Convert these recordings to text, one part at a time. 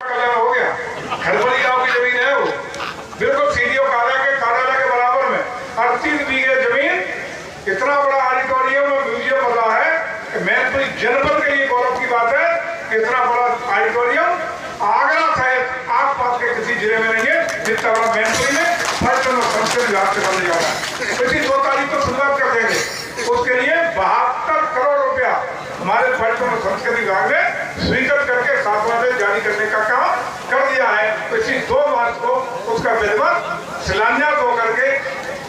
कल्याण हो गया। खरबली गांव की जमीन है वो, बिल्कुल सीडीओ कार्यालय के बराबर में 38 बीघे जमीन, इतना बड़ा ऑडिटोरियम और म्यूजियम बन रहा है कि मैनपुरी जनपद के लिए गौरव की बात है। इतना बड़ा ऑडिटोरियम आगरा सहित आसपास के किसी जिले में नहीं है जितना बड़ा मैनपुरी में पर्यटन और संस्कृति विभाग से बनने जा रहा है। इसी 2 तारीख को शुरुआत कर देंगे। उसके लिए 72 करोड़ रुपया हमारे पर्यटन और संस्कृति विभाग ने स्वीकृत करके 7वां जारी करने का काम कर दिया है। तो इसी 2 मार्च को उसका विधिवत शिलान्यास होकर के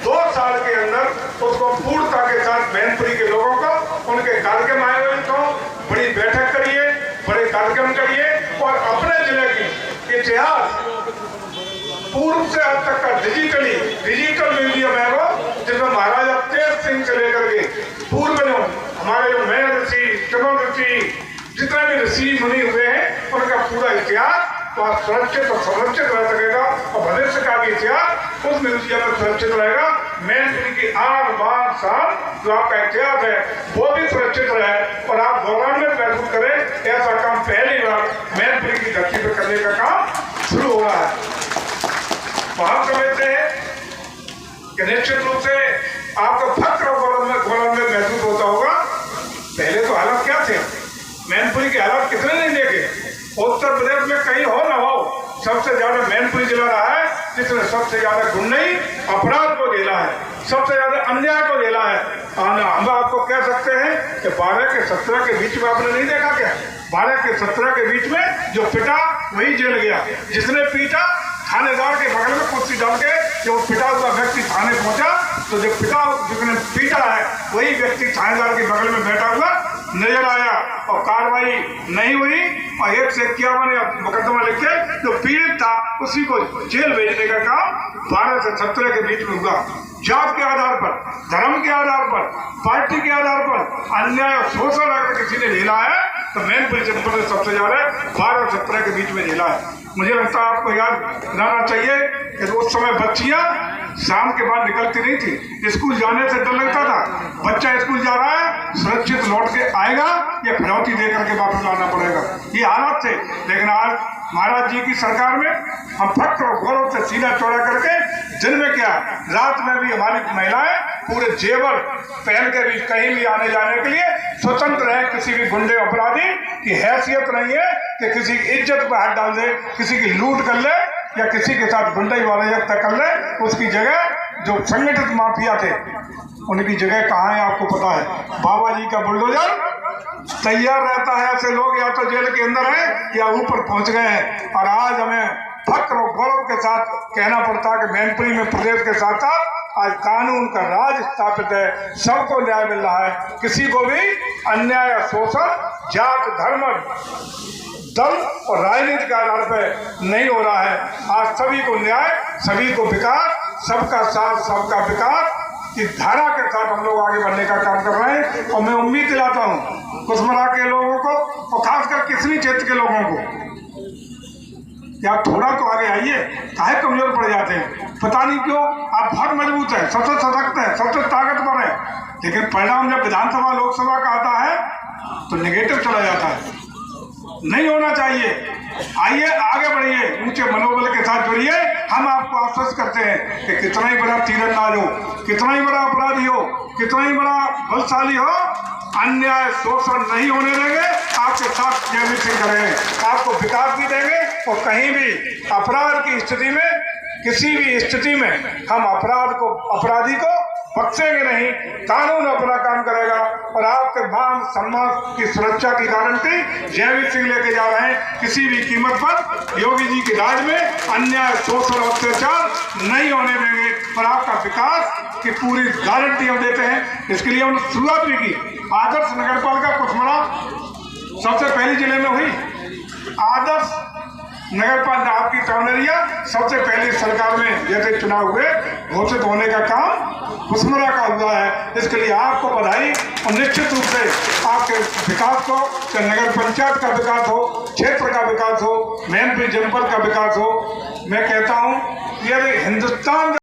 2 साल के अंदर उसको पूर्णता के साथ मैनपुरी के लोगों को उनके कार्यक्रम आयोजित हो, बड़ी बैठक करिए, बड़े कार्यक्रम करिए और अपने जिले की इतिहास पूर्व से अब तक का डिजिटल म्यूजियम है वो, जिसमें महाराजा तेज सिंह से लेकर के पूर्व में हमारे जो मैं ऋषि, चमन ऋषि, जितने भी ऋषि मुनि हुए हैं उनका पूरा इतिहास तो सुरक्षित और संरक्षित रह सकेगा और भविष्य का भी इतिहास उस म्यूजियम में सुरक्षित रहेगा। मैनपुरी की आन बान शान जो आपका इतिहास है वो भी सुरक्षित रहे और आप गौरवान्वित महसूस करें। ऐसा काम पहली बार मैनपुरी की धरती पर करने का काम शुरू हो रहा है। तो हम समझते हैं कि निश्चित रूप से आपको फक्र और गौरवान्वित महसूस होता होगा। पहले तो हालत क्या थे, मैनपुरी की हालत कितने नहीं देखे। उत्तर प्रदेश में कहीं हो ना हो, सबसे ज्यादा मैनपुरी जिला रहा है जिसने सबसे ज्यादा गुंडई अपराध को झेला है, सबसे ज्यादा अन्याय को झेला है। हम आपको कह सकते हैं कि 12 के 17 के बीच में आपने नहीं देखा क्या, 12 के 17 के बीच में जो पिटा वही जेल गया, जिसने पीटा थानेदार के बगल में कुर्सी डाल के जो पिटा हुआ व्यक्ति थाने पहुंचा तो जो जिसने पीटा है वही व्यक्ति थानेदार के बगल में बैठा हुआ नजर आया और कार्रवाई नहीं हुई और 1 से 51 मुकदमा लिख के जो पीड़ित था उसी को जेल भेजने का काम 12 से 17 के बीच में हुआ। जात के आधार पर, धर्म के आधार पर, पार्टी के आधार पर अन्याय और शोषण अगर किसी ने झेला है तो मैनपुरी जनपद में सबसे ज्यादा 12 और 17 के बीच में झेला है। मुझे लगता है आपको याद रहना चाहिए कि उस समय बच्चियां शाम के बाद निकलती नहीं थी, स्कूल जाने से डर लगता था। बच्चा स्कूल जा रहा है, सुरक्षित लौट के आएगा या फिरौती दे करके वापस लाना पड़ेगा, ये हालत थे। लेकिन आज महाराज जी की सरकार में हम फक्र और गौरव से सीना चौड़ा करके दिन में क्या रात में भी हमारी महिलाएं पूरे जेवर पहन के भी कहीं भी आने जाने के लिए स्वतंत्र है। किसी भी गुंडे अपराधी की हैसियत नहीं है कि किसी की इज्जत पर हाथ डाल दे, किसी की लूट कर ले या किसी के साथ गुंडई वाला कर ले। उसकी जगह जो संगठित माफिया थे उनकी जगह कहाँ है आपको पता है। बाबा जी का बुलडोजर तैयार रहता है, ऐसे लोग या तो जेल के अंदर हैं या ऊपर पहुंच गए हैं। और आज हमें फक्र और गौरव के साथ कहना पड़ता है कि मैनपुरी में प्रदेश के साथ साथ आज कानून का राज स्थापित है, सबको न्याय मिल रहा है, किसी को भी अन्याय शोषण जात धर्म दल और राजनीति के आधार पर नहीं हो रहा है। आज सभी को न्याय, सभी को विकास, सबका साथ सबका विकास की धारा के साथ हम लोग आगे बढ़ने का काम कर रहे हैं। और मैं उम्मीद दिलाता हूँ कुशमरा के लोगों को और खासकर किसनी क्षेत्र के लोगों को कि आप थोड़ा तो आगे आइए, काहे कमजोर पड़ जाते हैं, पता नहीं क्यों। आप बहुत मजबूत हैं, सबसे सशक्त हैं, सबसे ताकतवर हैं, लेकिन परिणाम जब विधानसभा लोकसभा का आता है तो नेगेटिव चला जाता है। नहीं होना चाहिए। आइए आगे बढ़िए, ऊंचे मनोबल के साथ जुड़िए। हम आपको आश्वस्त करते हैं कि कितना ही बड़ा तीरंदाज हो, कितना ही बड़ा अपराधी हो, कितना ही बड़ा बलशाली हो, अन्याय शोषण नहीं होने देंगे। आपके साथ जय सिंह करेंगे, आपको विकास भी देंगे और कहीं भी अपराध की स्थिति में, किसी भी स्थिति में हम अपराधी को बख्शेंगे नहीं। कानून अपना काम करेगा और आपके मान सम्मान की सुरक्षा की गारंटी जयवीर सिंह लेके जा रहे हैं। किसी भी कीमत पर योगी जी के राज में अन्याय शोषण और अत्याचार नहीं होने देंगे और आपका विकास की पूरी गारंटी हम देते हैं। इसके लिए हमने शुरुआत भी की। आदर्श नगरपालिका कुशमरा सबसे पहले जिले में हुई। आदर्श नगरपालिका आपकी टाउन एरिया सबसे पहले सरकार में जैसे चुनाव हुए घोषित होने का काम कुशमरा का हुआ है। इसके लिए आपको बधाई और निश्चित रूप से आपके विकास को, चाहे नगर पंचायत का विकास हो, क्षेत्र का विकास हो, मैनपुरी जनपद का विकास हो, मैं कहता हूँ यदि हिंदुस्तान